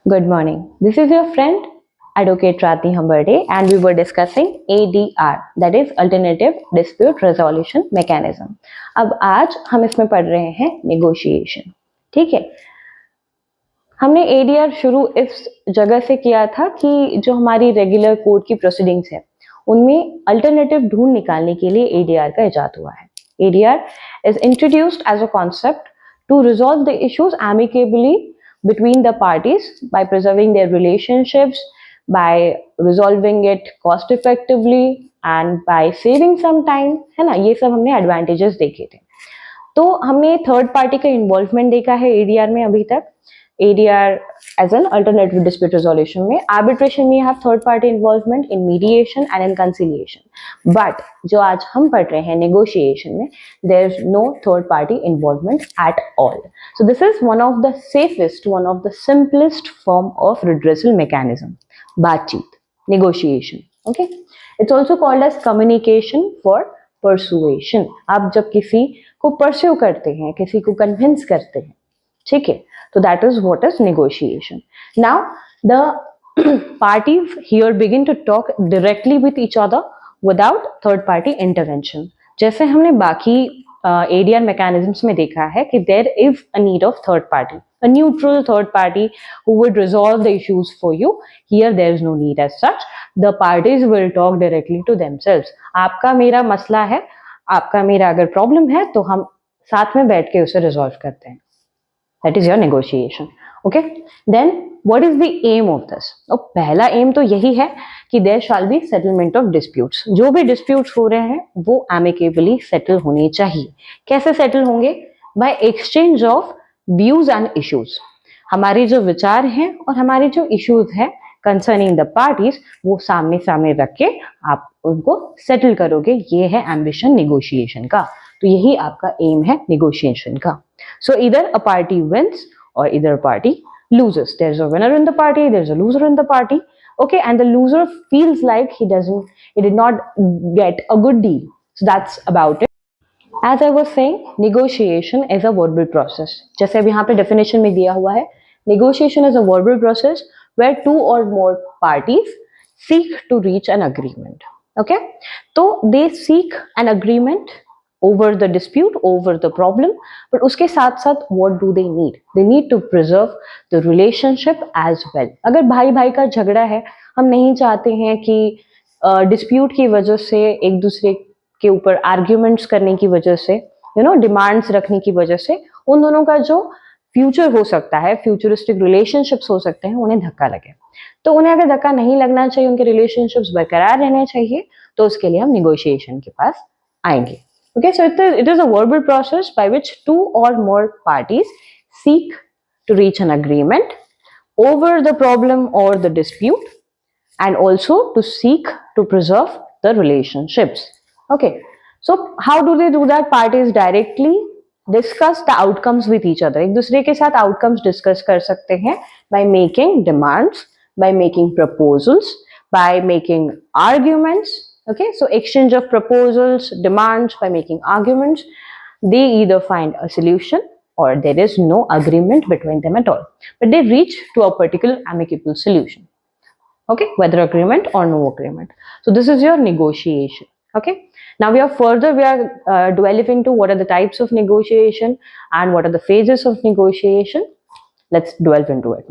Good morning. This is your friend Advocate Rati Hamberde and we were discussing ADR, that is Alternative Dispute Resolution Mechanism. अब आज हम इसमें पढ़ रहे हैं negotiation. ठीक है, हमने ADR शुरू इस जगह से किया था कि जो हमारी रेगुलर कोर्ट की प्रोसीडिंग्स है उनमें अल्टरनेटिव ढूंढ निकालने के लिए ADR का इजाद हुआ है. ADR is introduced as a concept to resolve the issues amicably between the parties by preserving their relationships, by resolving it cost effectively and by saving some time, है ना. ये सब हमने एडवांटेजेस देखे थे. तो हमने थर्ड पार्टी का इन्वॉल्वमेंट देखा है एडीआर में अभी तक. ADR as an alternative dispute resolution में arbitration में you have third party involvement in mediation and in conciliation. But जो आज हम पढ़ रहे हैं negotiation में there is no third party involvement at all. So this is one of the safest, one of the simplest form of redressal mechanism. बातचीत, negotiation. Okay. It's also called as communication for persuasion. आप जब किसी को pursue करते हैं, किसी को convince करते हैं, ठीक है, so that is what is negotiation. Now the parties here begin to talk directly with each other without third party intervention. जैसे हमने बाकी ADR mechanisms में देखा है कि there is a need of third party, a neutral third party who would resolve the issues for you. Here there is no need as such. The parties will talk directly to themselves. आपका मेरा मसला है, आपका मेरा अगर problem है तो हम साथ में बैठ के उसे रिजॉल्व करते हैं. That is your negotiation. Okay. Then what is the aim of this? और पहला aim तो यही है कि there shall be settlement of disputes. जो भी disputes हो रहे हैं वो amicably settle होने चाहिए. कैसे settle होंगे? By exchange of views and issues. हमारे जो विचार हैं और हमारे जो issues हैं concerning the parties वो सामने सामने रख के आप उनको settle करोगे. ये है ambition negotiation का. तो यही आपका aim है negotiation का. So either a party wins or either a party loses. There's a winner in the party, there's a loser in the party. Okay, and the loser feels like he did not get a good deal. So that's about it. As I was saying, negotiation is a verbal process. जैसे अभी यहाँ पे definition में दिया हुआ है, negotiation is a verbal process where two or more parties seek to reach an agreement. Okay, so they seek an agreement over the dispute, over the problem, but उसके साथ साथ what do they need? They need to preserve the relationship as well. अगर भाई भाई का झगड़ा है, हम नहीं चाहते हैं कि dispute की वजह से एक दूसरे के ऊपर arguments करने की वजह से, demands रखने की वजह से उन दोनों का जो future हो सकता है, futuristic relationships हो सकते हैं, उन्हें धक्का लगे. तो उन्हें अगर धक्का नहीं लगना चाहिए, उनके relationships बरकरार रहने चाहिए, तो उसके लिए हम negotiation के पास आएंगे. Okay, so it is a verbal process by which two or more parties seek to reach an agreement over the problem or the dispute and also to seek to preserve the relationships. Okay, so how do they do that? Parties directly discuss the outcomes with each other. एक दूसरे के साथ outcomes discuss कर सकते हैं by making demands, by making proposals, by making arguments. Okay, so exchange of proposals, demands, by making arguments, they either find a solution or there is no agreement between them at all. But they reach to a particular amicable solution. Okay, whether agreement or no agreement. So this is your negotiation. Okay, now we are delving into what are the types of negotiation and what are the phases of negotiation. Let's delve into it.